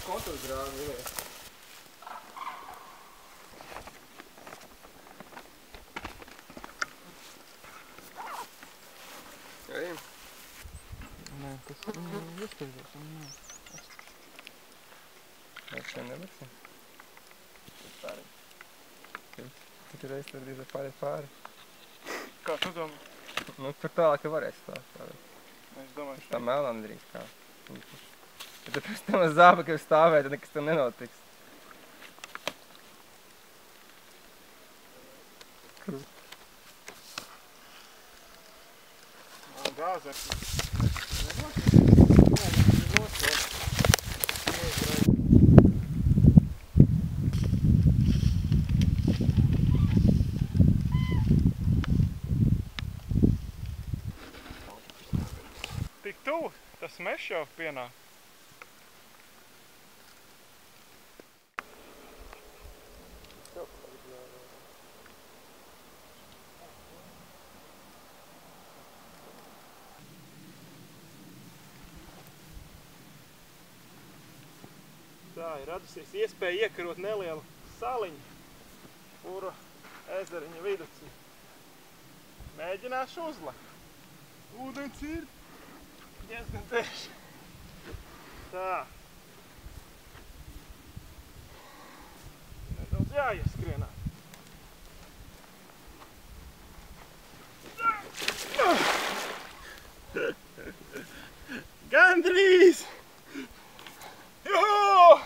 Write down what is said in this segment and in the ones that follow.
kontaktgrāvi ir. Ejam. Nē, tas izpildās. Mēs šeit neliksim. Pāri. Cik reiz tur drīzāk pāriet pāri. Kā tu domā? Nu, tur tālāk, ka varēs stāvēt. Es domāju, Tā melnā nedrīkst kā. Ja tu pēc tam uz zābekļu stāvē, tad nekas tam nenotiks. Gāze. Tik tuvu, tas mešs jau pienāk. Tā ir radusies iespēja iekarot nelielu saliņu Pura ezeriņa viducī. Mēģināšu uzlekt. Ūdens ir diezgan tieši. Tā. Nedaudz jāieskrienā. Gandrīz! Juhu!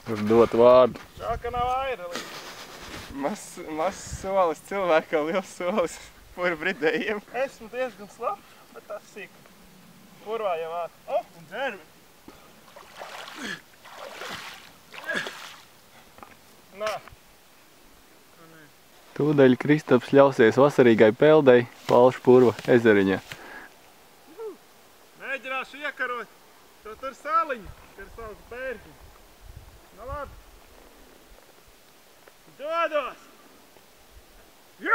Var dot vārdu. Tā, ka nav aira līdz. Mazs solis cilvēkam, liels solis Pura bridējiem. Esmu diezgan slapš, bet tas sīk. Purvā jau vāt. O, un dzērvi. Nā. Tūdaļ Kristaps ļausies vasarīgai peldei Valšu Purva ezeriņā. Mēģināšu iekarot to tur sāliņu, kur sauc bērģi. Nu labi. Dodos! Jū!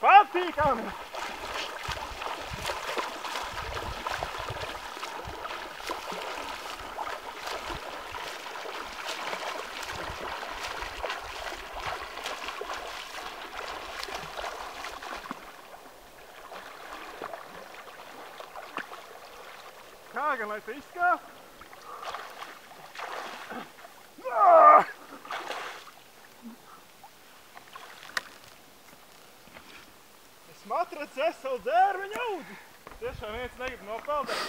Patīkami! Kā gan, lai tu izskāp? Esmu atracis veselu dzērviņu audi. Tiešām viens negrib nopeldēt.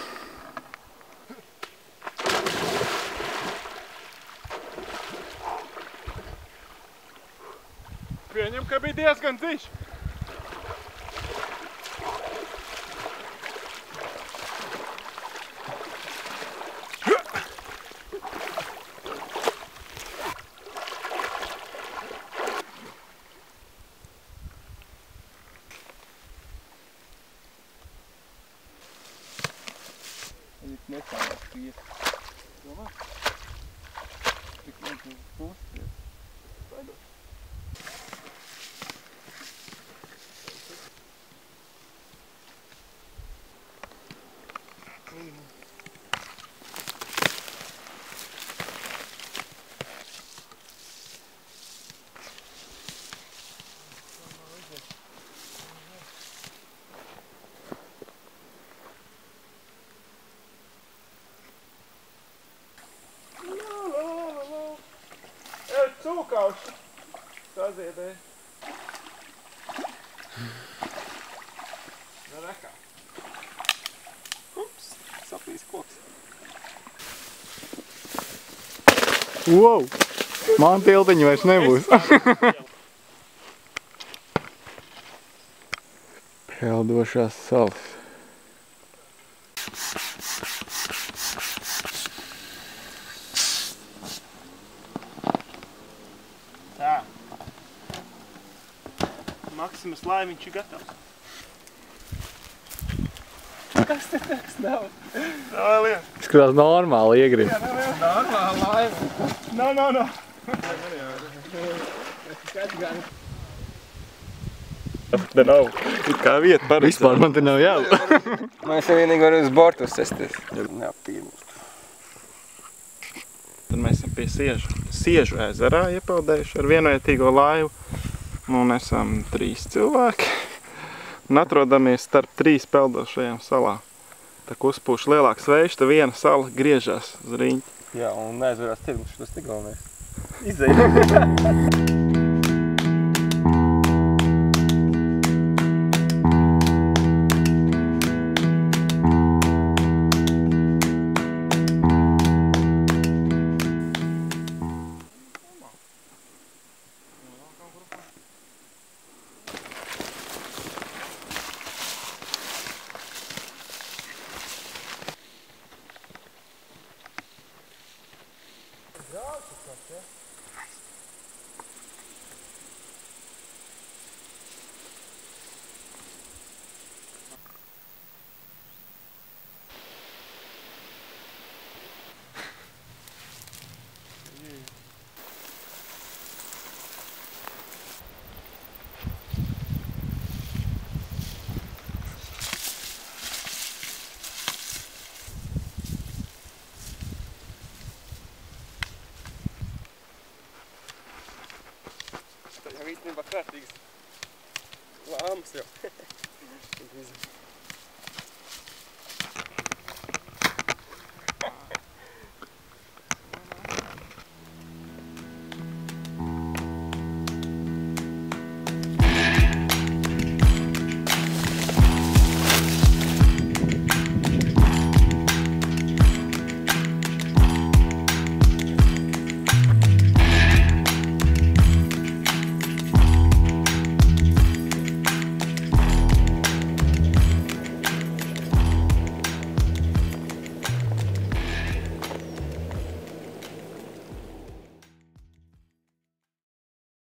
Pieņem, ka bija diezgan dziļš. Netālāk pies. Domā? Tik vienkārši puspies. Paidos. Cūkauši saziedē. Rekā. Ups, saplīs koks. Wow! Man tiltiņi vairs nebūs. Peldošās salas. Tā. Maksimas laimiņš ir gatavs. Kas te teks nav? Tā vēl ir. Skatās normāli iegrib. Normāla laima. No. Te nav. Kā vieta parasti. Vispār man te nav jābūt. Mēs jau vienīgi varam uz bortu uzsesties. Jā, pīrmus. Tad mēs esam pie Siežu ezerā iepeldējuši ar vienvietīgo laivu. Un esam 3 cilvēki. Un atrodamies starp 3 peldošajām salām. Tā kā uzpūš lielāks vējš, tad viena sala griežās uz riņķi. Jā, un neaizvarās tirgus, tas tik galvenais. Izdeja.